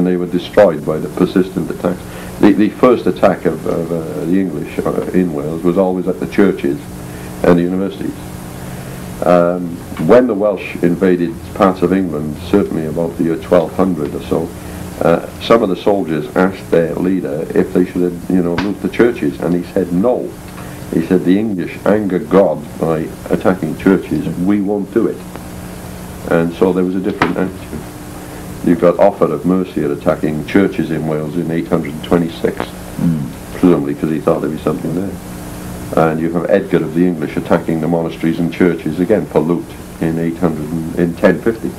and they were destroyed by the persistent attacks. The first attack of the English in Wales was always at the churches and the universities. When the Welsh invaded parts of England, certainly about the year 1200 or so, some of the soldiers asked their leader if they should, loot the churches, and he said no. He said the English anger God by attacking churches. We won't do it. And so there was a different attitude. You got Offa of Mercia attacking churches in Wales in 826, presumably because he thought there'd be something there. And you have Edgar of the English attacking the monasteries and churches again for loot in 1050,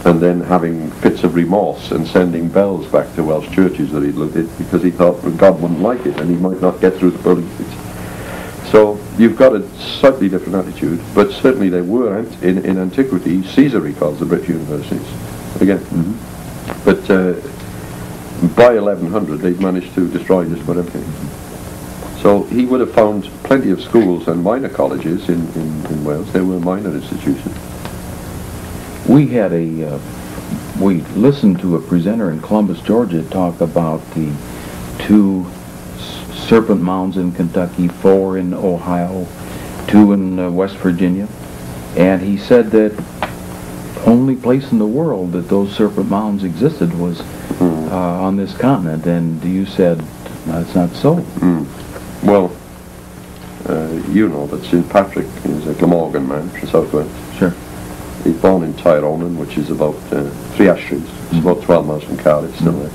and then having fits of remorse and sending bells back to Welsh churches that he'd looted because he thought God wouldn't like it and he might not get through the pearly gates. So you've got a slightly different attitude, but certainly there were in antiquity Caesar recalls the British universities again. But by 1100 they'd managed to destroy just about everything. So he would have found plenty of schools and minor colleges in Wales. There were minor institutions. We had we listened to a presenter in Columbus, Georgia, talk about the 2 serpent mounds in Kentucky, 4 in Ohio, 2 in West Virginia, and he said that only place in the world that those serpent mounds existed was on this continent, and you said that's not so. Well, you know that St. Patrick is a Glamorgan man from Southwest. Sure. He's born in Tyrone, which is about 3 Ashtrings. It's about 12 miles from Cardiff, still there.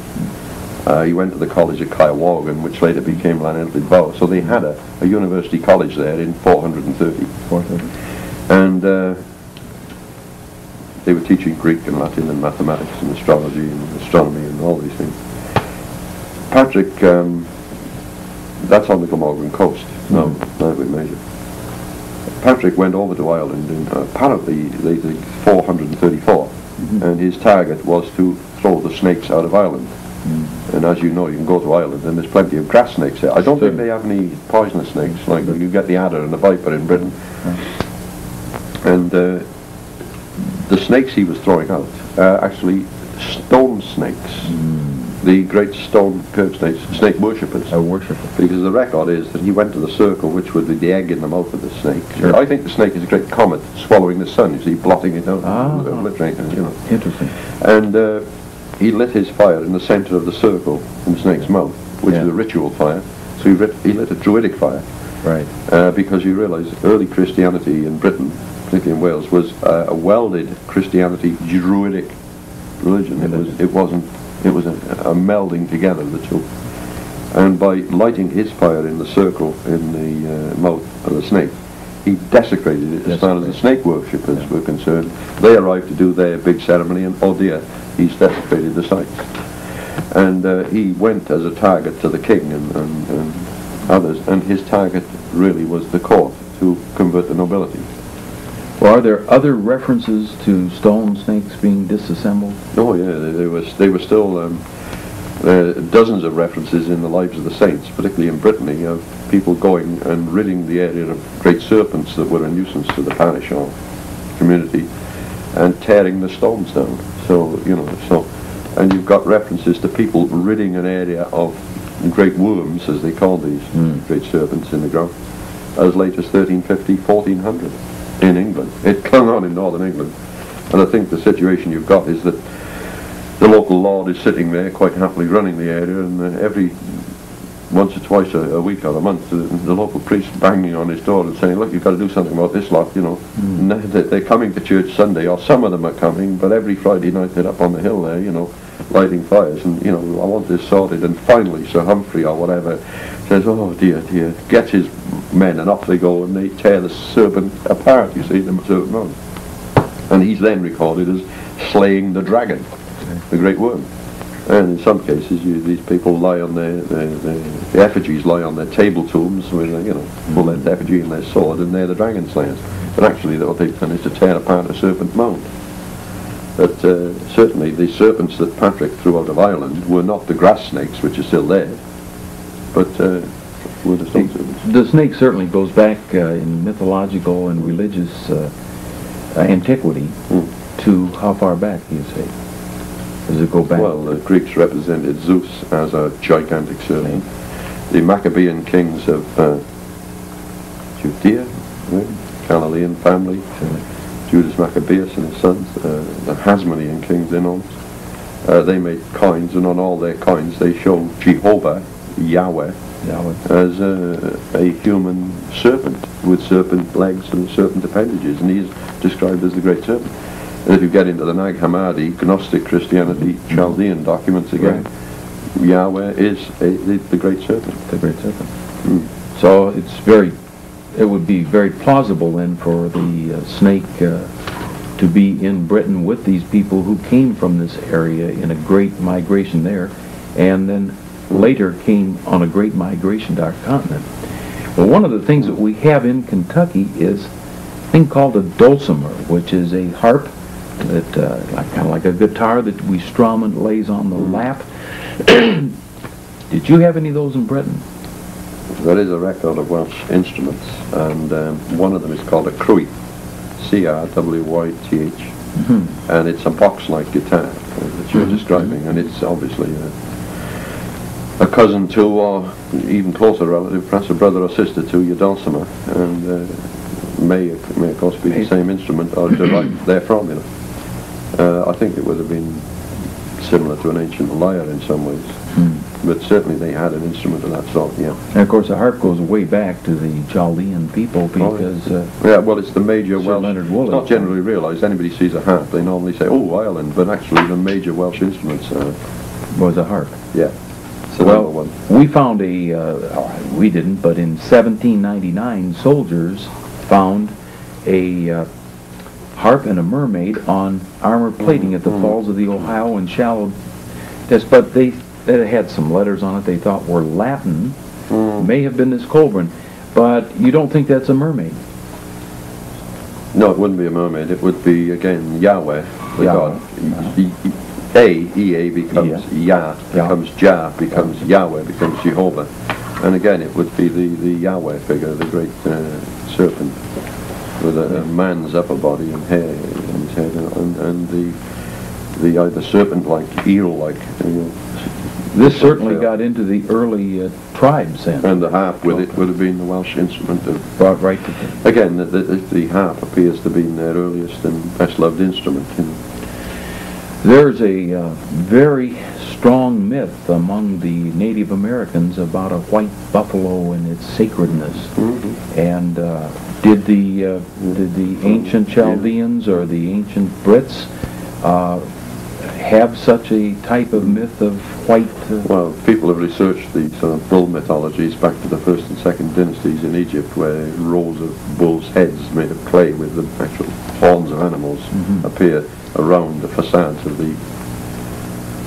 He went to the college at Kiowagan, which later became Llanelli Bow. So they had a university college there in 430. And they were teaching Greek and Latin and mathematics and astrology and astronomy and all these things. Patrick, that's on the Glamorgan coast. No, not with Major. Patrick went over to Ireland in apparently 434, and his target was to throw the snakes out of Ireland. And as you know, you can go to Ireland and there's plenty of grass snakes there. I don't think they have any poisonous snakes, like you get the adder and the viper in Britain. And the snakes he was throwing out are actually stone snakes. The great stone curved snake worshippers. Because the record is that he went to the circle, which would be the egg in the mouth of the snake. Sure. I think the snake is a great comet swallowing the sun, you see, blotting it out, obliterating it, Interesting. And he lit his fire in the center of the circle in the snake's mouth, which is a ritual fire. So he lit a druidic fire. Right. Because you realize early Christianity in Britain, particularly in Wales, was a welded Christianity druidic religion. It was a melding together of the two. And by lighting his fire in the circle in the mouth of the snake, he desecrated it as far as the snake worshippers were concerned. They arrived to do their big ceremony, and oh dear, he's desecrated the site. And he went as a target to the king and others, and his target really was the court, to convert the nobility. Well, are there other references to stone snakes being disassembled? Oh yeah, they were still dozens of references in the lives of the saints, particularly in Brittany, of people going and ridding the area of great serpents that were a nuisance to the parish or community, and tearing the stones down. So and you've got references to people ridding an area of great worms, as they call these great serpents in the ground, as late as 1350, 1400. In England. It clung on in northern England, and I think the situation you've got is that the local lord is sitting there quite happily running the area, and every once or twice a week or a month the local priest banging on his door and saying, look, you've got to do something about this lot, And they're coming to church Sunday, or some of them are coming, but every Friday night they're up on the hill there, lighting fires, and I want this sorted. And finally Sir Humphrey or whatever says, oh dear, gets his men, and off they go, and they tear the serpent apart, you see, the serpent mound. And he's then recorded as slaying the dragon, the great worm. And in some cases these people lie on the effigies lie on their table tombs with full-length effigy and their sword, and they're the dragon slayers. But actually what they've done is to tear apart a serpent mound. But certainly the serpents that Patrick threw out of Ireland were not the grass snakes, which are still there, but were the stone serpents. The snake certainly goes back in mythological and religious antiquity to how far back, do you say? Does it go back? Well, the Greeks represented Zeus as a gigantic serpent. The Maccabean kings of Judea, Galilean family, Judas Maccabeus and his sons, the Hasmonean kings in on. They made coins, and on all their coins they show Jehovah, Yahweh, as a human serpent with serpent legs and serpent appendages, and he is described as the great serpent. And if you get into the Nag Hammadi, Gnostic Christianity, Chaldean documents again, Yahweh is the great serpent. The great serpent. So it would be very plausible then for the snake to be in Britain with these people who came from this area in a great migration there, and then later came on a great migration to our continent. Well, one of the things that we have in Kentucky is a thing called a dulcimer, which is a harp that kind of like a guitar that we strum and lays on the lap. Did you have any of those in Britain? There is a record of Welsh instruments, and one of them is called a crwyth, C-R-W-Y-T-H, and it's a box-like guitar that you're describing, and it's obviously a cousin to, or even closer relative, perhaps a brother or sister to your dulcimer, and may of course be the same instrument or derived therefrom, you know. I think it would have been similar to an ancient lyre in some ways, but certainly they had an instrument of that sort, yeah. And of course the harp goes way back to the Chaldean people because... yeah, well, it's the major Welsh... Leonard It's Woolley. not generally realised. Anybody sees a harp, they normally say, oh, Ireland, but actually the major Welsh instruments was a harp. Yeah. So well, we found we didn't, but in 1799 soldiers found a harp and a mermaid on armor plating at the falls of the Ohio in shallow this, but they had some letters on it they thought were Latin, may have been this Colburn, but you don't think that's a mermaid? No, it wouldn't be a mermaid. It would be, again, Yahweh, the God. E-A becomes Yah, becomes Jah, becomes Yahweh, becomes Jehovah. And again, it would be the Yahweh figure, the great serpent, with a man's upper body and hair in his head, and the serpent-like, eel-like. This certainly got into the early tribes then. And the harp with it would have been the Welsh instrument. Brought right to them. Again, the harp appears to have been their earliest and best-loved instrument. There's a very strong myth among the Native Americans about a white buffalo and its sacredness. And did the ancient Chaldeans or the ancient Brits have such a type of myth of white? Well, people have researched the sort of bull mythologies back to the first and second dynasties in Egypt, where rows of bulls' heads made of clay with the actual horns of animals appear around the facades of the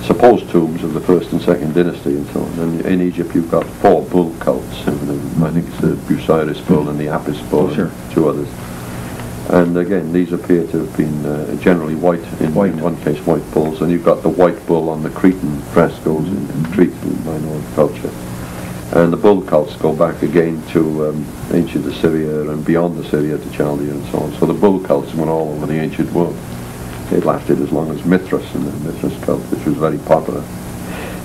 supposed tombs of the first and second dynasty and so on. And in Egypt you've got 4 bull cults. I think it's the Busiris bull and the Apis bull and 2 others. And again, these appear to have been generally white, in one case white bulls, and you've got the white bull on the Cretan frescoes in Crete, in minor culture. And the bull cults go back again to ancient Assyria and beyond Assyria to Chaldea and so on. So the bull cults went all over the ancient world. It lasted as long as Mithras and the Mithras cult, which was very popular.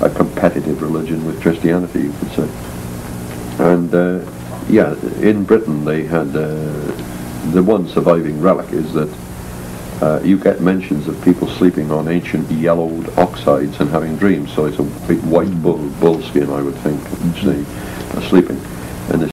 A competitive religion with Christianity, you could say. And yeah, in Britain they had the one surviving relic is that you get mentions of people sleeping on ancient yellowed oxides and having dreams. So it's a big white bull skin, I would think, sleeping. And